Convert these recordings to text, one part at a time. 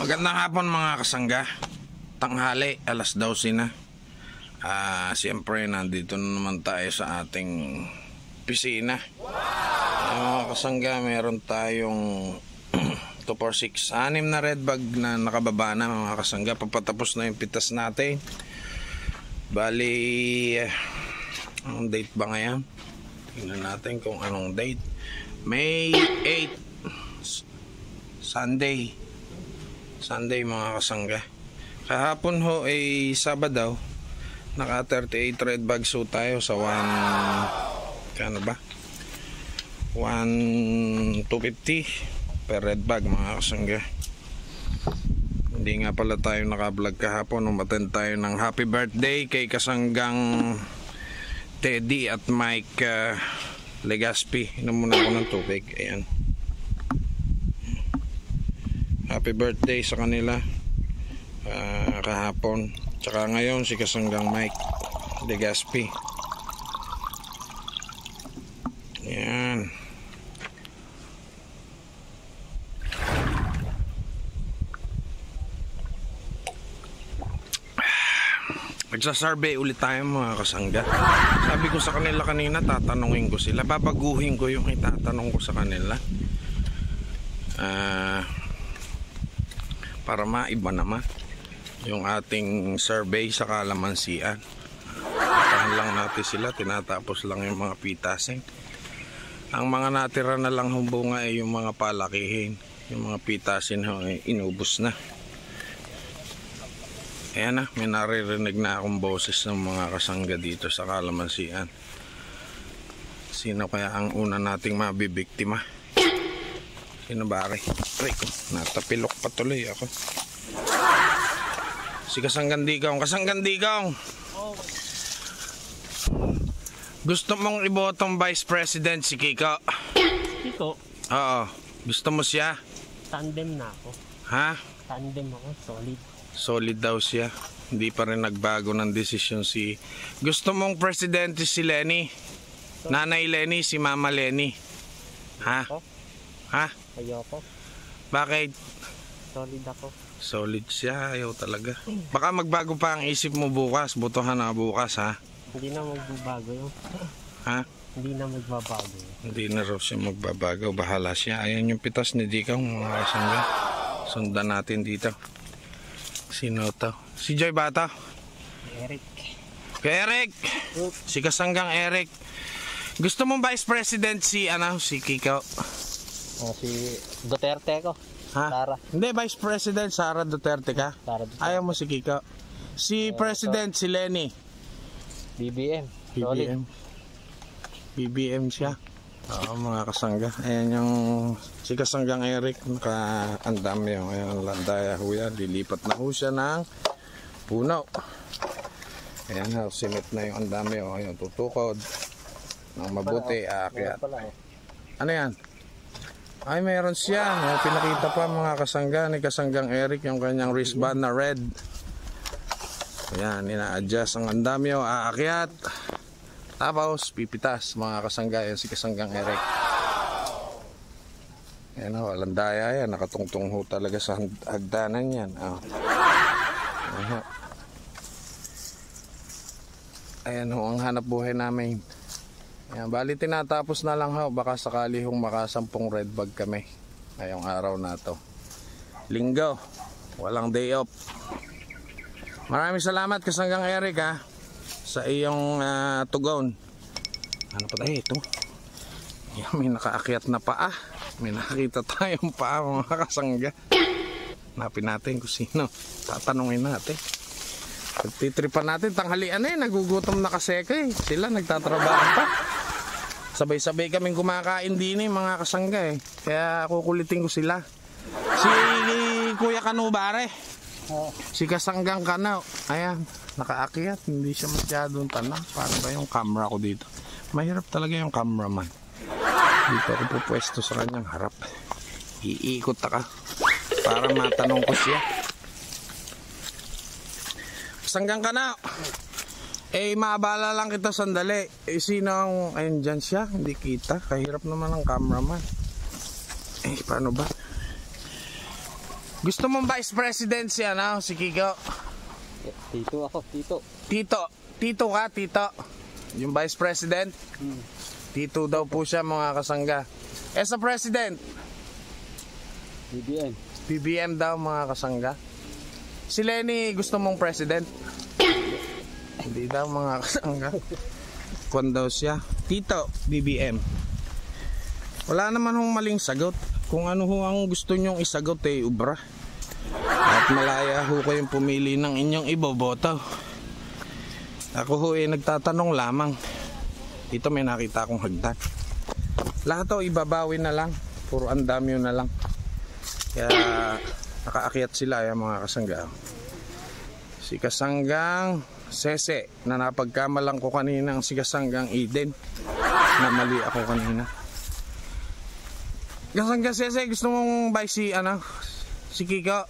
Magandang hapon mga kasangga. Tanghali, alas 12 na. Siyempre nandito na naman tayo sa ating pisina. Mga kasangga, meron tayong 246, 6 na red bag na nakababa na mga kasangga. Papatapos na yung pitas natin. Bali, anong date ba ngayon? Tingnan natin kung anong date. May 8, Sunday mga kasangga. Kahapon ho ay Sabado, naka 38 red bags ho tayo sa 250 per red bag mga kasangga. Hindi nga pala tayo naka-vlog kahapon. Umattend tayo ng happy birthday kay kasanggang Teddy at Mike Legaspi. Inom muna ako ng tubig. Ayan, happy birthday sa kanila kahapon. Tsaka ngayon si kasanggang Mike Legaspi. Ayan. Magsasurvey ulit tayo mga kasangga. Sabi ko sa kanila kanina, tatanungin ko sila, babaguhin ko yung itatanong ko sa kanila para maiba naman yung ating survey sa kalamansian. Tahan lang natin sila, tinatapos lang yung mga pitasin. Ang mga natira na lang humbunga ay yung mga palakihin. Yung mga pitasin ay inubos na. Ayan na, may naririnig na akong boses ng mga kasangga dito sa kalamansian. Sino kaya ang una nating mabibiktima? Sino ba rin? Rico, natapilok patuloy ako. Si kasanggang Digong. Kasanggang Digong, gusto mong ibotong Vice President si Kiko? Kiko? Oo, gusto mo siya? Tandem na ako. Ha? Tandem ako, solid. Solid daw siya. Hindi pa rin nagbago ng desisyon si... Gusto mong presidente si Lenny? Nanay Lenny, si Mama Lenny? Ha? Ha? Ayoko. Bakit? Solid ako. Solid siya, ayaw talaga. Baka magbago pa ang isip mo bukas. Botohan na bukas, ha? Hindi na magbabago yun. Ha? Hindi na magbabago yun. Hindi na raw siya magbabago. Bahala siya. Ayan yung pitas ni Dikang, mga kasangga. Sundan natin dito. Sino to? Si Joy Bata? Eric. Kay Eric! Si kasanggang Eric. Gusto mong Vice President si Kiko? Si Duterte ko. Ha? Sara. Hindi, Vice President Sara Duterte ka? Sara Duterte. Ayaw mo si Kiko? Si President si Lenny? BBM. BBM. BBM siya. Oo, mga kasangga. Ayan yung si kasanggang Eric, naka-andam yun. Ayan, landaya ho yan. Lilipat na ho siya ng puno. Ayan ha, simit na yung andami. Ayan, tutukod ng mabuti, aakyat. Ano yan? Ay, meron siya. Pinakita pa mga kasangga ni kasanggang Eric yung kanyang wristband na red. Ayan, ina-adjust ang andami, aakyat. Tapos, pipitas mga kasangga. Yan si kasanggang Eric. Ayan o, landaya yan. Nakatungtong ho talaga sa hagdanan yan. Ayan ho, ang hanap buhay namin. Ayan, bali tinatapos na lang ho. Baka sakali hong makasampung red bag kami ngayong araw na to. Linggo, walang day off. Maraming salamat kasanggang Eric ha, sa iyong tugon. Ano pa tayo ito? Yan, may nakaakyat na paa. May nakakita tayong paa mga kasangga. Hanapin natin kung sino. Tatanungin natin. Pagtitripan natin, tanghalian na nagugutom na kasi sila nagtatrabaho pa. Sabay-sabay kaming kumakain din mga kasangga Kaya kukulitin ko sila. Si Kuya Kanubare, si kasanggang Kanaw, ayan, nakaakyat. Hindi siya masyadong tanong. Paano ba yung camera ko dito? Mahirap talaga yung cameraman. Dito ako pupwesto sa kanyang harap. Iikot ka para matanong ko siya. Kasanggang Kanaw, maabala lang kita sandali. Sino ang... Ayun, dyan siya. Hindi kita. Kahirap naman ang cameraman. Paano ba? Gusto mong vice president si ano, si Kiko? Tito ako, tito. Tito. Tito ka, tito. Yung vice president? Tito daw po siya mga kasangga. Sa president? BBM. BBM daw mga kasangga. Si Lenny gusto mong president? Hindi daw mga kasangga. Kwan daw siya. Tito, BBM. Wala naman hong maling sagot. Kung ano ho ang gusto nyong isagot ubra. At malaya ho kayong pumili ng inyong iboboto. Ako ho nagtatanong lamang. Dito may nakita akong hagdan. Lahat ho ibabawi na lang. Puro andamyo na lang. Kaya nakaakyat sila yung mga kasangga. Si Kasanggang Sese na napagkamalang ko kanina ang si Kasanggang Eden. Na mali ako kanina. Kasanggang Sese, gusto mong buy si Kiko?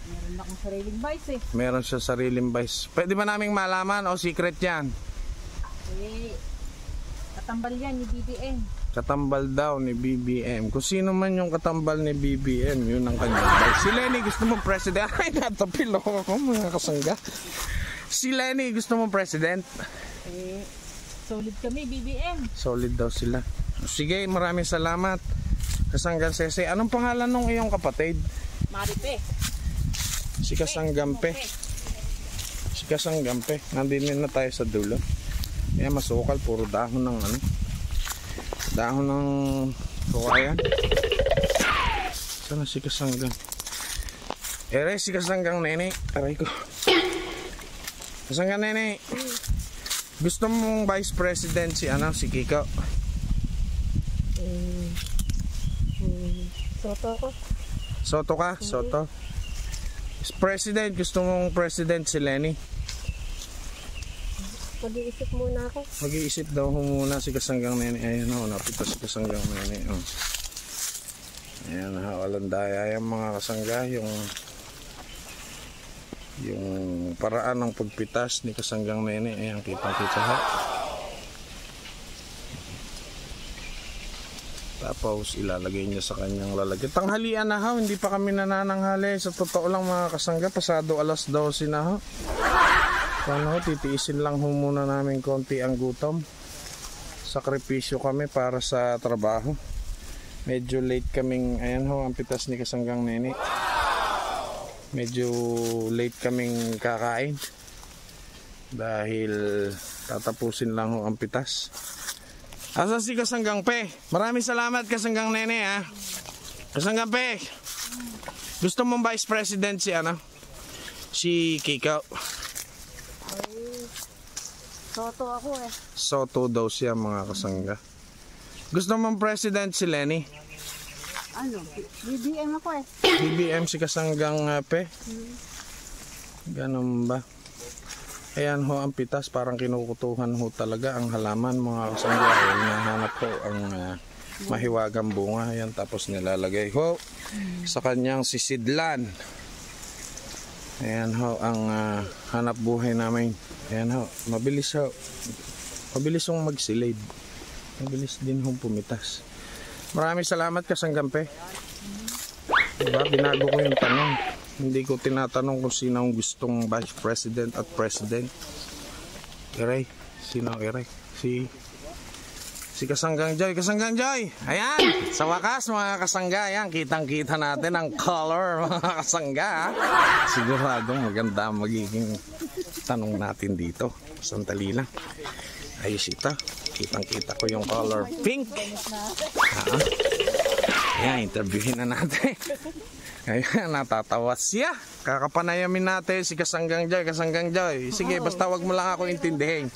Meron akong sariling vice eh. Meron siya sariling vice. Pwede ba naming malaman o secret yan? Katambal yan ni BBM. Katambal daw ni BBM. Kung sino man yung katambal ni BBM, yun ang kanyang vice. Si Lenny gusto mong president? Ay, natapil ako mga kasangga. Si Lenny gusto mong president? Solid kami BBM. Solid daw sila. Sige, maraming salamat. Kasanggang Sese, anong pangalan ng iyong kapatid? Maripe. Si Kasanggampe. Si Kasanggampe. Nandito na tayo sa dulo. Ayan, masukal. Puro dahon ng dahon ng kawayan. Sana si Kasanggang? Si Kasanggang Nene. Aray ko. Kasanggang Nene. Gusto mong vice president si Kiko? Soto ako. Soto ka? Soto. President, gusto mong president si Lenny? Mag-iisip muna ako. Mag-iisip daw muna si Kasanggang Nene. Ayan o, napita si Kasanggang Nene. Ayan, walang daya. Ayan mga kasangga, yung paraan ng pagpitas ni Kasanggang Nene. Ayan, kitang-kita ha. Tapos ilalagay niya sa kanyang lalagyan. Tanghalian na ha, hindi pa kami nanananghali. Sa totoo lang mga kasangga, pasado 12:00 na ha. Paano, titiisin lang ho muna namin konti ang gutom. Sakripisyo kami para sa trabaho. Medyo late kaming, ayan ho, ang pitas ni Kasanggang Nene. Medyo late kaming kakain. Dahil tatapusin lang ho ang pitas. Asa si Kasanggang Pe? Maraming salamat Kasanggang Nene ha. Kasanggang Pe, gusto mong vice president si Kiko? Soto ako eh. Soto daw siya mga kasangga. Gusto mong president si Lenny? BBM ako eh. BBM si Kasanggang Pe? Ganun ba? Ayan ho ang pitas, parang kinukutuhan ho talaga ang halaman mga kasangga. Hinahanap ho ang mahiwagang bunga. Ayan, tapos nilalagay ho sa kanyang sisidlan. Ayan ho ang hanap buhay namin. Ayan ho, mabilis ho. Mabilis hong magsilid. Mabilis din hong pumitas. Maraming salamat Kasanggang Pe. Diba, binago ko yung tanong. Hindi ko tinatanong kung sino ang gustong vice president at president. Iray. Sino ang Iray? Si Kasanggang Joy. Kasanggang Joy! Ayan! Sa wakas mga kasangga, ayan, kitang-kita natin ang color mga kasangga. Siguradong maganda magiging tanong natin dito. Sandali lang. Ayos ito. Kitang-kita ko yung color pink. Ayan, interviewin na natin. Ayan, natatawa siya. Kakapanayamin natin si Kasanggang Joy. Kasanggang Joy, sige, basta wag mo lang ako intindihin.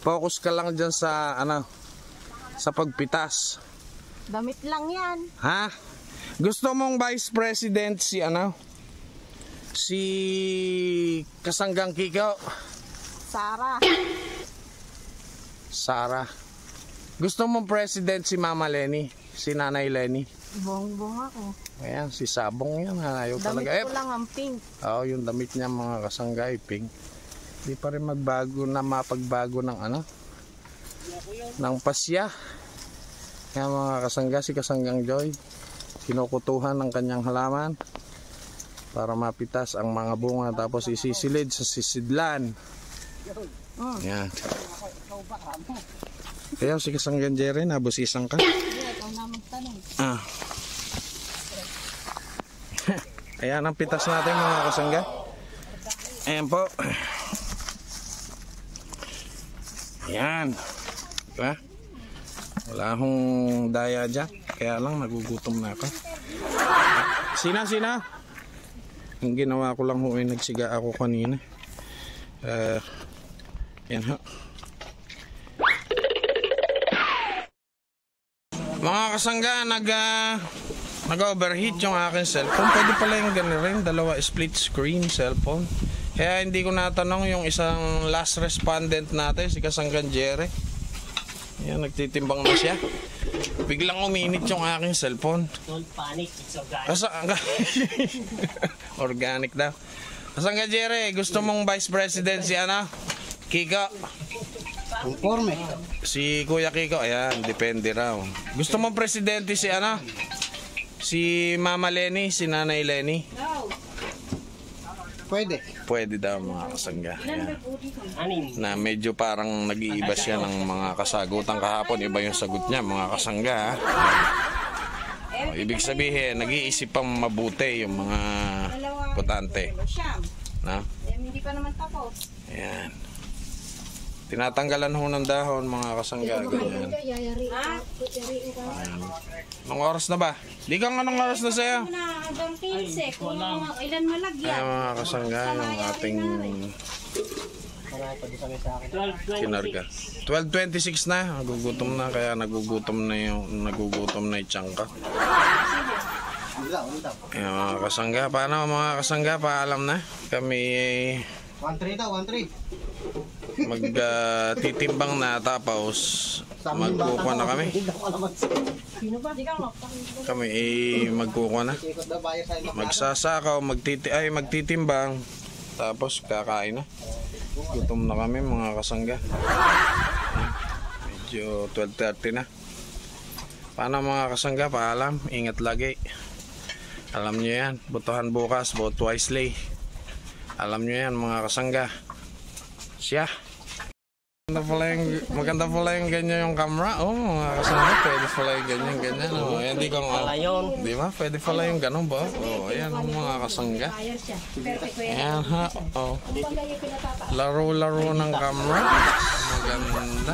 Focus ka lang dyan sa sa pagpitas. Damit lang yan. Ha? Gusto mong vice president si si Kasanggang Kiko? Sara. Gusto mong president si Mama Lenny? Si Nanay Lenny? Bong-bong ako. Ayan, si Sabong yan. Ayaw Damit talaga. ko lang ang pink. Oo, yung damit niya mga kasangga ay pink. Hindi pa rin mapagbago ng ng pasya. Kaya mga kasangga, si Kasanggang Joy, kinukutuhan ng kanyang halaman. para mapitas ang mga bunga tapos isisilid sa sisidlan. Yan. Kaya si Kasanggan Jerry, nabusisang ka. Ikaw na magtanong. Ah. Ayan ang pitas natin mga kasangga. Ayan po. Ayan. Diba? Wala akong daya dyan. Kaya lang nagugutom na ako. Sina? Ang ginawa ko lang ho ay nagsiga ako kanina. Yan ho. Mga kasangga, nag-overheat yung aking cellphone. Pwede pala yung ganun rin, dalawa split screen cellphone. Kaya hindi ko natanong yung isang last respondent natin, si Kasanggan Jerry. Ayan, nagtitimbang na siya. Biglang uminit yung aking cellphone. Don't panic, it's organic. Organic daw. Kasanggan Jerry, gusto mong vice president si Kiko? Conforme. Si Kuya Kiko, ayan, depende raw. Gusto mong presidente si si Mama Lenny, si Nanay Lenny? Pwede. Pwede daw mga kasangga. Ayan. Anin. Na medyo parang nag-iiba siya ng mga kasagutan kahapon. Iba yung sagot niya mga kasangga. O, ibig sabihin, nag-iisip pang mabuti yung mga botante. Na? Hindi pa naman tapos. Ayan. Tinatanggalan ho ng dahon mga kasangga. Ganyan. Anong oras na ba? Di kang anong oras na sa'yo? Hanggang 15, kung ilan malagyan. Ayan mga kasangga, yung ating kinarga. 12:26 na, nagugutom na, kaya nagugutom na yung tiyan ka. Ayan mga kasangga, paano mga kasangga, paalam na. Kami 1-3 daw, 1-3. magtitimbang na tapos magkukuha na kami. Kami magkukuha na. Magsasakaw, magtitimbang tapos kakain na. Gutom na kami mga kasangga. Medyo 12:30 na. Paano mga kasangga, paalam, ingat lagi. Alam nyo yan, botohan bukas, vote wisely. Alam nyo yan mga kasangga. Siya. Maganda pala yung ganyan yung camera. Oh, mga kasangga, pwede pala yung ganyan. Oh, hindi ko di ba? Pwede pala yung ganun ba? Oh, ayan ang mga kasangga. Ayan ha. Oh. Laro-laro ng camera. Maganda.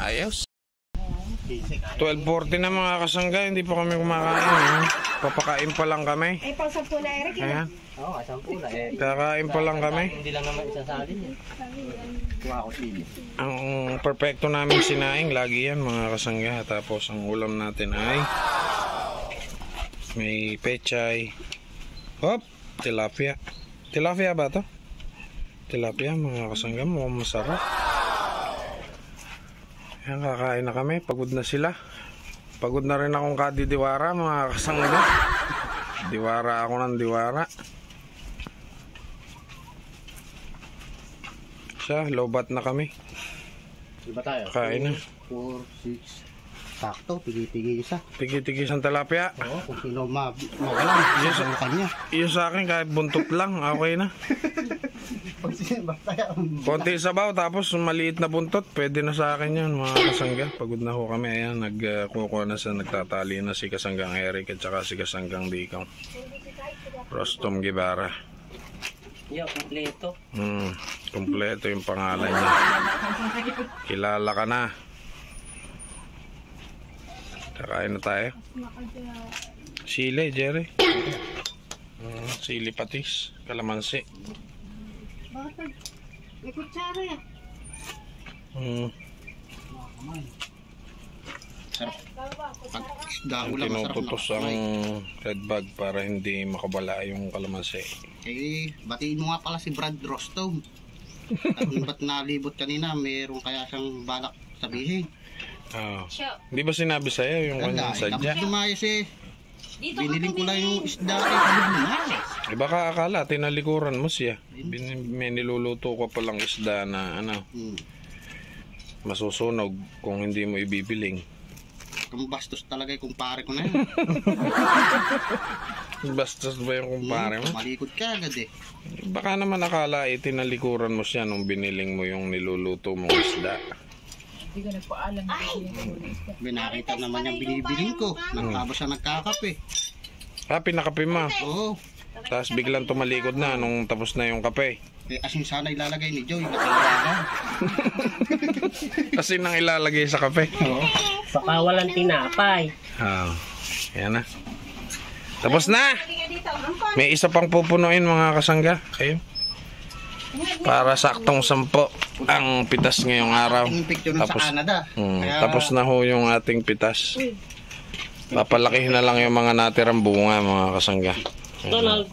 Ayos. 12:40 na mga kasangga, hindi pa kami kumakain. Papakain pa lang kami. Ay, pang-10 na, Eric. Ayan. Oo, 10 na eh. Kakain pa lang kami. Hindi lang naman isasalin eh. Kuha ko sili. Ang perfecto namin sinaing, lagi yan mga kasangga. Tapos ang ulam natin ay may pechay. Hop! Tilapia. Tilapia ba to? Tilapia mga kasangga, mukhang masarap. Ayan, kakain na kami. Pagod na sila. Pagod na rin akong kadidiwara mga kasangga. Diwara ako ng diwara. Siya, lobat na kami. Diba tayo? Kain na. 4, 6. Sakto, pigi-pigi isa. Tigi-tigi sa tilapia. Oo, kung sino magalang, Yes, sa kanya. Iyo sa akin kahit buntot lang, okay na. Konti sabaw tapos maliit na buntot, pwede na sa akin yun mga kasangga. Pagod na ho kami. Ayan, nagkukuha na nagtatali na si Kasanggang Eric at saka si Kasanggang Dikaw. Rostom Guevara. Yo, kompleto. Kompleto yung pangalan niya. Kilala ka na. Kakain na tayo. Sili, Jerry. Sili patis, kalamansi. Bakit? May kutsara yan. Tinututos ang red bag para hindi makabala yung kalamansi. Eh, batiin mo nga pala si Brad Rostov. At ba't nalibot kanina, meron kaya siyang balak sabihin. Di ba sinabi sa'yo yung kanyang sadya? Dumayos eh. Biniling ko lang yung isda eh. Kabig Eh baka akala tinalikuran mo siya. May niluluto ko palang isda na masusunog kung hindi mo ibibiling. Ang bastos talaga yung kumpare ko na yan. Bastos ba yung kumpare mo? Malikod ka agad eh. Baka naman akala itinalikuran mo siya nung biniling mo yung niluluto mong isda. Binakita naman yung binibiling ko. Nagtapos siya nagkakape. Ah, pinakape mo. Oo. Tapos biglang tumalikod na nung tapos na yung kape. Eh, asin sana ilalagay ni Joey. Nakalaga. Kasi nang ilalagay sa kape. Oo. Baka walang tinapay. Ah, yan na. Tapos na! Halika dito. Angkon. May isa pang pupunuin mga kasangga. Kayo. Para saktong 10 ang pitas ngayong araw. Yung picture nun sa Tapos, Canada. tapos na ho yung ating pitas. Papalakihin na lang yung mga natirang bunga mga kasangga. Donald.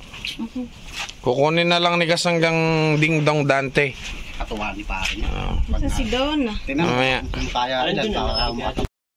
Kukunin na lang ni kasanggang Ding Dong Dante. Katuwa ni pare niya. Ah. Si Donna. Tinan mo Mamaya. kung kaya rin.